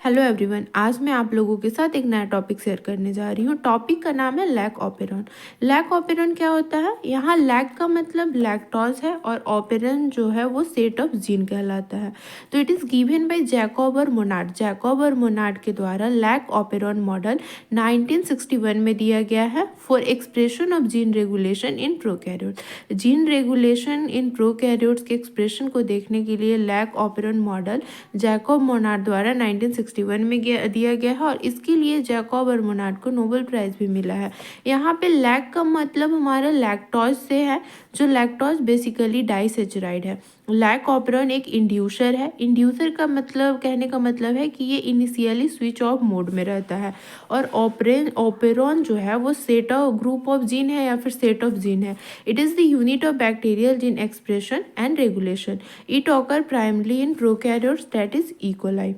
Hello everyone, आज मैं आप लोगों के साथ एक नया टॉपिक शेयर करने जा रही हूँ। टॉपिक का नाम है लैक ऑपेरॉन। लैक ऑपेरॉन क्या होता है? यहाँ लैक का मतलब लैक्टोज है और ऑपेरॉन जो है वो सेट ऑफ जीन कहलाता है। तो it is given by Jacob और मोनार्ड। जैकब और मोनार्ड के द्वारा लैक ऑपेरॉन मॉडल 1961 में दिया गया है for expression of gene regulation in prokaryote. Gene regulation in prokaryotes के एक्सप्रेशन को देखने के लिए lac operon model Jacob Monod द्वारा 1961 में दिया गया है और इसके लिए जैकब और मोनार्ड को नोबेल प्राइज़ भी मिला है। यहाँ पे लैक का मतलब हमारा लैक्टोज से है, जो लैक्टोज बेसिकली डाइसेचराइड है। लैक ऑपेरॉन एक इंड्यूसर है। इंड्यूसर का मतलब, कहने का मतलब है कि ये इनिशियली स्विच ऑफ मोड में रहता है और ऑपेरॉन जो है वो set of group of gene है या फिर सेट ऑफ जीन है। It is the unit of bacterial gene expression and regulation. It occur primarily in prokaryotes, that is E. coli.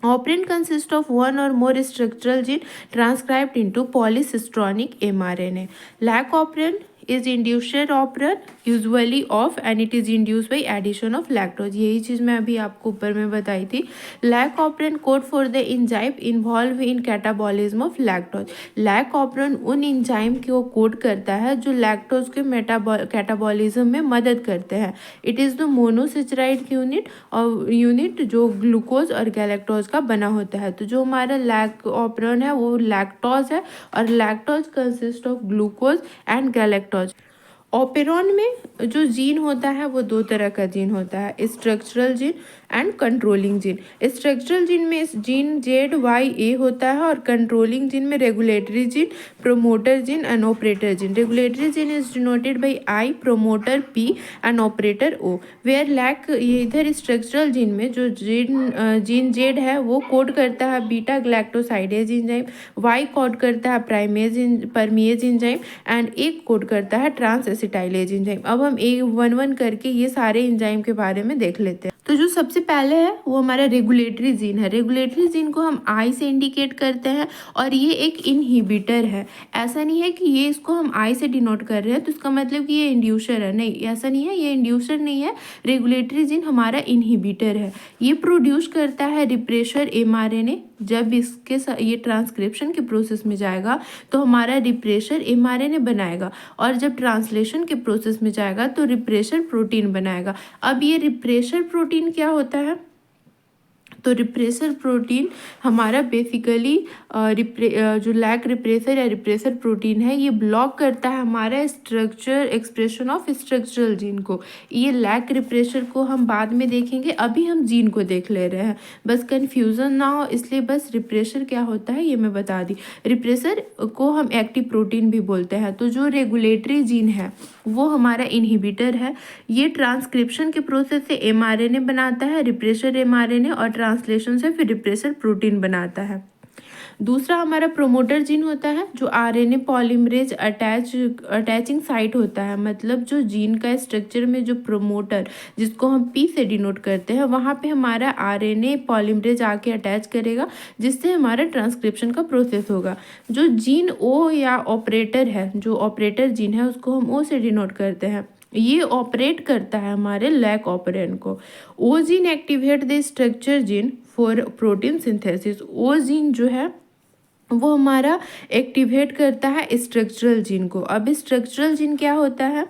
Operand consists of one or more structural gene transcribed into polycistronic mRNA. Lac operand is inducer operand usually of and it is induced by addition of lactose. यही चीज़ मैं अभी आपको ऊपर में बताई थी. Lac operand code for the enzyme involved in catabolism of lactose. Lac operand उन enzyme को कोड करता है जो लैक्टोज के कैटाबॉलिज्म में मदद करते हैं. It is the monosaccharide unit जो ग्लूकोज और गैलेक्टोज का बना होता है. तो जो हमारा लैक ऑपेरॉन है वो लैक्टोज है और lactose consist of glucose and galactose. Operon में जो जीन होता है वो दो तरह का जीन होता है, structural gene and controlling gene. Structural gene में जीन ZYA होता है और कंट्रोलिंग जीन में regulatory gene, promoter gene and operator gene. Regulatory gene is denoted by I, promoter P and operator O. Where lac, इधर structural gene में जो gene Z है वो कोड करता है beta galactosidase enzyme, Y code करता है permease enzyme and A code करता है ट्रांस एसिटाइलेज एंजाइम. अब हम एक वन वन करके ये सारे एंजाइम के बारे में देख लेते हैं. तो जो सबसे पहले है वो हमारा रेगुलेटरी जीन है. रेगुलेटरी जीन को हम I से इंडिकेट करते हैं और ये एक इनहिबिटर है. ऐसा नहीं है कि ये इसको हम I से डिनोट कर रहे हैं तो इसका मतलब कि ये इंड्यूसर है, नहीं, ऐसा नहीं है, ये इंड्यूसर नहीं है. रेगुलेटरी जीन हमारा इनहिबिटर है. ये प्रोड्यूस करता है रिप्रेशर mRNA. जब इसके ये ट्रांसक्रिप्शन के प्रोसेस में जाएगा तो हमारा रिप्रेशर mRNA बनाएगा और जब ट्रांसलेशन के प्रोसेस में जाएगा तो रिप्रेशर प्रोटीन बनाएगा. अब ये रिप्रेशर प्रोटीन क्या होता है? तो रिप्रेसर प्रोटीन हमारा बेसिकली जो लैक रिप्रेसर या रिप्रेसर प्रोटीन है ये ब्लॉक करता है हमारा structure expression of structural gene को. ये लैक रिप्रेसर को हम बाद में देखेंगे, अभी हम जीन को देख ले रहे हैं, बस कन्फ्यूज़न ना हो इसलिए बस रिप्रेसर क्या होता है ये मैं बता दी. रिप्रेसर को हम एक्टिव प्रोटीन भी बोलते हैं. तो जो रेगुलेटरी जीन है वो हमारा इनहिबिटर है. ये ट्रांसक्रिप्शन के प्रोसेस से mRNA बनाता है, रिप्रेसर mRNA, और ट्रांसलेशन से फिर रिप्रेसर प्रोटीन बनाता है. दूसरा हमारा प्रोमोटर जीन होता है जो RNA पॉलीमरेज अटैचिंग साइट होता है. मतलब जो जीन का स्ट्रक्चर में जो प्रोमोटर जिसको हम P से डिनोट करते हैं वहाँ पे हमारा RNA पॉलीमरेज आके अटैच करेगा जिससे हमारा ट्रांसक्रिप्शन का प्रोसेस होगा. जो जीन O या ऑपरेटर है, जो ऑपरेटर जीन है उसको हम O से डिनोट करते हैं. ये ऑपरेट करता है हमारे लैक ऑपरेंड को. O gene activate the structure gene for protein synthesis. O gene जो है वो हमारा एक्टिवेट करता है स्ट्रक्चरल जीन को. अब स्ट्रक्चरल जीन क्या होता है?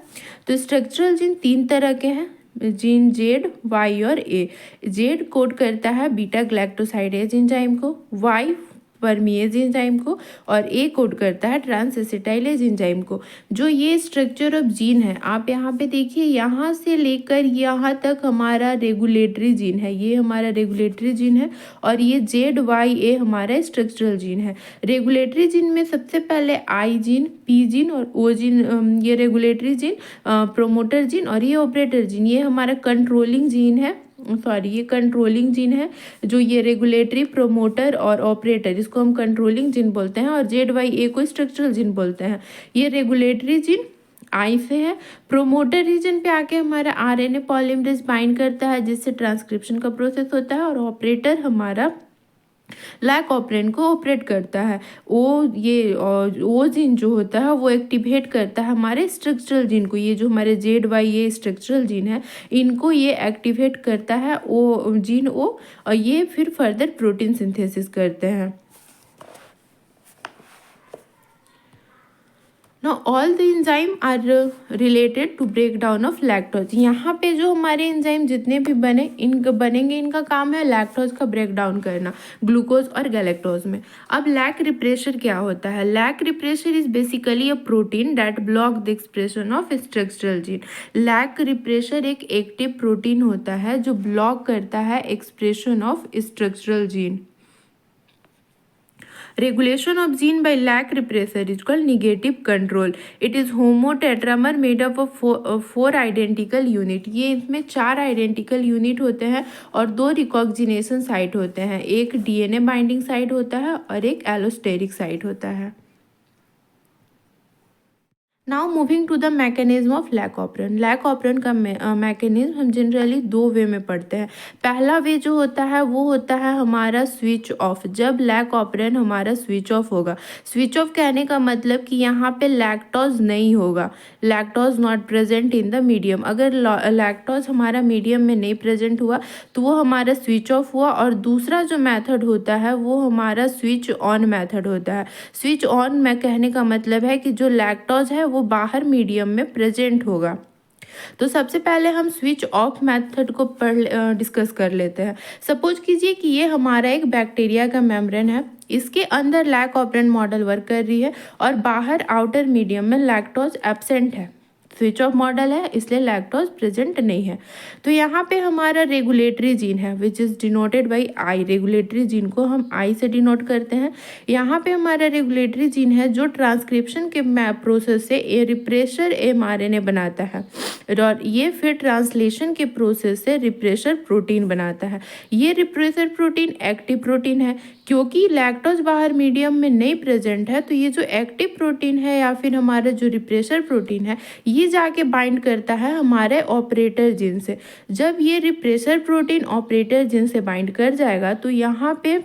तो स्ट्रक्चरल जीन तीन तरह के हैं, जीन Z, Y और A. Z कोड करता है बीटा ग्लैक्टोसाइडेज एंजाइम को, Y परमिएज एंजाइम को और A कोड करता है ट्रांस एसिटाइलेज एंजाइम को. जो ये स्ट्रक्चर ऑफ जीन है आप यहाँ पे देखिए, यहाँ से लेकर यहाँ तक हमारा रेगुलेटरी जीन है, ये हमारा रेगुलेटरी जीन है और ये ZYA हमारा स्ट्रक्चरल जीन है. रेगुलेटरी जीन में सबसे पहले I जीन, P जीन और O जीन, ये रेगुलेटरी जीन, प्रोमोटर जीन और ये ऑपरेटर जीन, ये हमारा कंट्रोलिंग जीन है. ये कंट्रोलिंग जीन है. जो ये रेगुलेटरी, प्रोमोटर और ऑपरेटर इसको हम कंट्रोलिंग जीन बोलते हैं और ZYA को स्ट्रक्चरल जीन बोलते हैं. ये रेगुलेटरी जीन I से है. प्रोमोटर रीजन पे आके हमारा RNA पॉलीमरेज बाइंड करता है जिससे ट्रांसक्रिप्शन का प्रोसेस होता है और ऑपरेटर हमारा लैक ऑपरेंड को ऑपरेट करता है। ओ जीन जो होता है वो एक्टिवेट करता है हमारे स्ट्रक्चरल जीन को। ये जो हमारे ZY ये स्ट्रक्चरल जीन है, इनको ये एक्टिवेट करता है ओ जीन ओ, और ये फिर फर्दर प्रोटीन सिंथेसिस करते हैं। Now all the enzyme are related to breakdown of lactose। यहाँ पे जो हमारे एंजाइम जितने भी बनेंगे इनका काम है लैक्टोज का ब्रेक डाउन करना ग्लूकोज और गैलेक्टोज में। अब लैक रिप्रेशर क्या होता है? Lac repressor is basically a protein that block the expression of structural gene. Lac repressor एक एक्टिव प्रोटीन होता है जो ब्लॉक करता है expression of structural gene. Regulation of gene by lac repressor is called negative control. It is homotetramer made up of four identical unit। ये इसमें 4 identical unit होते हैं और 2 रिकॉग्जिनेशन साइट होते हैं। एक DNA बाइंडिंग साइट होता है और एक एलोस्टेरिक साइट होता है। Now moving to the mechanism of lac operon. Lac operon का मैकेनिज्म हम जनरली 2 वे में पढ़ते हैं। पहला वे जो होता है वो होता है हमारा स्विच ऑफ। जब लैक ऑपरेंड हमारा स्विच ऑफ होगा, स्विच ऑफ कहने का मतलब कि यहाँ पे लैक्टोज नहीं होगा, lactose not present in the medium. अगर लैक्टोज हमारा मीडियम में नहीं प्रेजेंट हुआ तो वो हमारा स्विच ऑफ हुआ। और दूसरा जो मेथड होता है वो हमारा स्विच ऑन मेथड होता है। स्विच ऑन में कहने का मतलब है कि जो लैक्टोज है वो बाहर मीडियम में प्रेजेंट होगा। तो सबसे पहले हम स्विच ऑफ मेथड को डिस्कस कर लेते हैं। सपोज कीजिए कि ये हमारा एक बैक्टीरिया का मेम्ब्रेन है, इसके अंदर लैक ऑपरेंड मॉडल वर्क कर रही है और बाहर आउटर मीडियम में लैक्टोज एब्सेंट है। स्विच ऑफ मॉडल है इसलिए लैक्टोज प्रेजेंट नहीं है। तो यहाँ पे हमारा रेगुलेटरी जीन है which is denoted by I. Regulatory gene को हम आई से डिनोट करते हैं। यहाँ पे हमारा रेगुलेटरी जीन है जो ट्रांसक्रिप्शन के प्रोसेस से रिप्रेशर mRNA बनाता है और ये फिर ट्रांसलेशन के प्रोसेस से रिप्रेशर प्रोटीन बनाता है। ये रिप्रेशर प्रोटीन एक्टिव प्रोटीन है। क्योंकि लैक्टोज बाहर मीडियम में नहीं प्रेजेंट है तो ये जो एक्टिव प्रोटीन है या फिर हमारा जो रिप्रेशर प्रोटीन है ये जाके बाइंड करता है हमारे ऑपरेटर जीन से। जब ये रिप्रेशर प्रोटीन ऑपरेटर जीन से बाइंड कर जाएगा तो यहाँ पे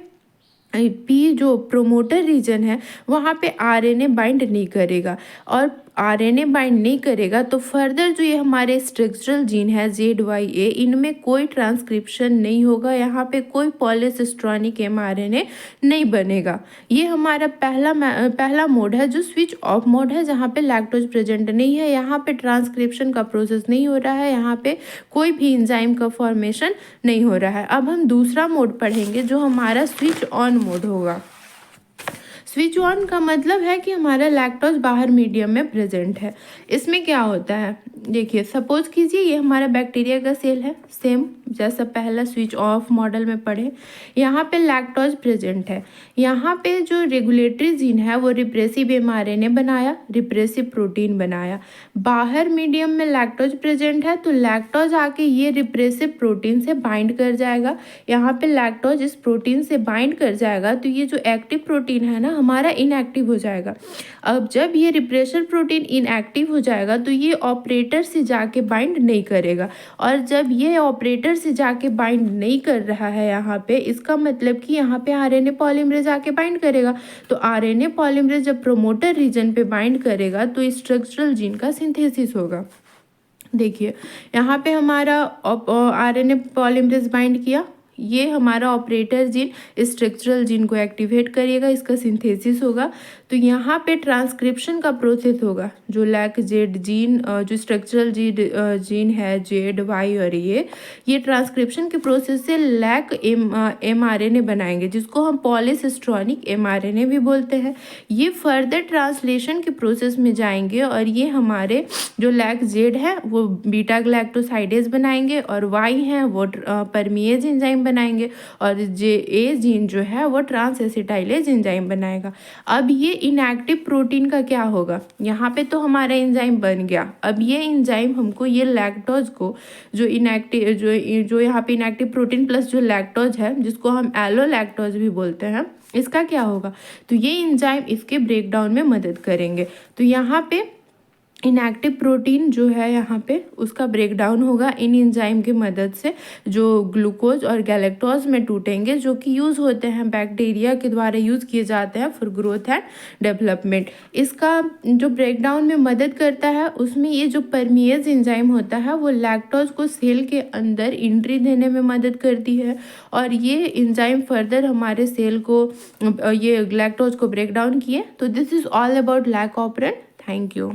पी जो प्रोमोटर रीजन है वहाँ पे RNA बाइंड नहीं करेगा, और RNA बाइंड नहीं करेगा तो फर्दर जो ये हमारे स्ट्रक्चरल जीन है ZYA इनमें कोई ट्रांसक्रिप्शन नहीं होगा, यहाँ पे कोई पॉलीसिस्ट्रॉनिक mRNA नहीं बनेगा। ये हमारा पहला मोड है जो स्विच ऑफ मोड है, जहाँ पे लैक्टोज प्रेजेंट नहीं है, यहाँ पे ट्रांसक्रिप्शन का प्रोसेस नहीं हो रहा है, यहाँ पे कोई भी एंजाइम का फॉर्मेशन नहीं हो रहा है। अब हम दूसरा मोड पढ़ेंगे जो हमारा स्विच ऑन मोड होगा। स्विच ऑन का मतलब है कि हमारा लैक्टोज बाहर मीडियम में प्रेजेंट है। इसमें क्या होता है देखिए, सपोज कीजिए ये हमारा बैक्टीरिया का सेल है, सेम जैसा पहला स्विच ऑफ मॉडल में पढ़े। यहाँ पे लैक्टोज प्रेजेंट है, यहाँ पे जो रेगुलेटरी जीन है वो रिप्रेसिव mRNA बनाया, रिप्रेसिव प्रोटीन बनाया। बाहर मीडियम में लैक्टोज प्रेजेंट है तो लैक्टोज आके ये रिप्रेसिव प्रोटीन से बाइंड कर जाएगा। यहाँ पे लैक्टोज इस प्रोटीन से बाइंड कर जाएगा तो ये जो एक्टिव प्रोटीन है ना हमारा इनएक्टिव हो जाएगा। अब जब ये रिप्रेशर प्रोटीन इनएक्टिव हो जाएगा तो ये ऑपरेटर से जाके बाइंड नहीं करेगा, और जब ये ऑपरेटर से जाके बाइंड नहीं कर रहा है यहाँ पे, इसका मतलब कि यहाँ पे RNA पॉलीमरेज आके बाइंड करेगा। तो RNA पॉलीमरेज जब प्रोमोटर रीजन पे बाइंड करेगा तो स्ट्रक्चरल जीन का सिंथेसिस होगा। देखिए यहाँ पे हमारा RNA पॉलीमरेज बाइंड किया, ये हमारा ऑपरेटर जीन स्ट्रक्चरल जीन को एक्टिवेट करेगा, इसका सिंथेसिस होगा। तो यहाँ पे ट्रांसक्रिप्शन का प्रोसेस होगा। जो लैक जेड जीन जो स्ट्रक्चरल जीन है ZY और ये ट्रांसक्रिप्शन के प्रोसेस से लैक mRNA बनाएंगे जिसको हम पॉलीसिस्ट्रॉनिक mRNA भी बोलते हैं। ये फर्दर ट्रांसलेशन के प्रोसेस में जाएंगे और ये हमारे जो लैक जेड है वो बीटा ग्लैक्टोसाइडेज बनाएंगे और Y है वो परमिएज एंजाइम बनाएंगे, और A जीन जो है वो ट्रांसएसिटाइलेज एंजाइम बनाएगा। अब ये इनएक्टिव प्रोटीन का क्या होगा, यहाँ पे तो हमारा एंजाइम बन गया। अब ये एंजाइम हमको ये लैक्टोज को जो इनएक्टिव जो यहाँ पे इनएक्टिव प्रोटीन प्लस जो लैक्टोज है जिसको हम एलो लैक्टोज भी बोलते हैं, इसका क्या होगा, तो ये एंजाइम इसके ब्रेकडाउन में मदद करेंगे। तो यहाँ पे इनएक्टिव प्रोटीन जो है यहाँ पे उसका ब्रेक डाउन होगा इन एंजाइम की मदद से, जो ग्लूकोज और गैलेक्टोज में टूटेंगे, जो कि यूज़ होते हैं बैक्टीरिया के द्वारा यूज़ किए जाते हैं फॉर ग्रोथ एंड डेवलपमेंट। इसका जो ब्रेक डाउन में मदद करता है उसमें ये जो परमिएज एंजाइम होता है वो लैक्टोज को सेल के अंदर एंट्री देने में मदद करती है, और ये एंजाइम फर्दर हमारे सेल को ये लैक्टोज को ब्रेक डाउन किए। तो this is all about lac operon. Thank you.